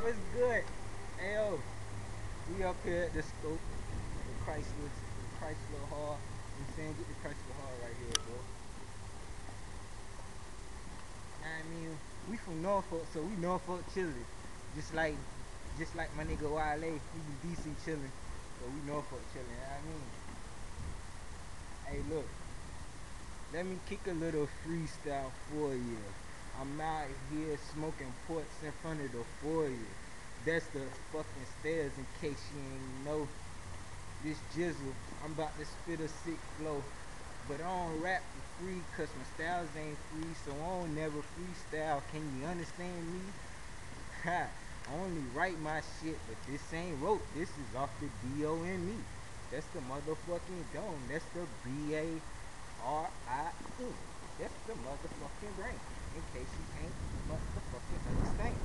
What's good? Ayo, we up here at the scope, the Chrysler Hall. I'm saying get the Chrysler Hall right here, bro. I mean, we from Norfolk, so we Norfolk chillin'. Just like, just like my nigga Wale, he be DC chillin'. So we Norfolk chillin'. You know what I mean, hey, look, let me kick a little freestyle for you. I'm out here smoking ports in front of the foyer. That's the fucking stairs in case you ain't know. This jizzle, I'm about to spit a sick flow. But I don't rap for free cause my styles ain't free, so I don't never freestyle. Can you understand me? Ha! I only write my shit, but this ain't wrote. This is off the DOME. That's the motherfucking dome. That's the BARIE. That's the motherfucking brain. In case you ain't motherfucking understand.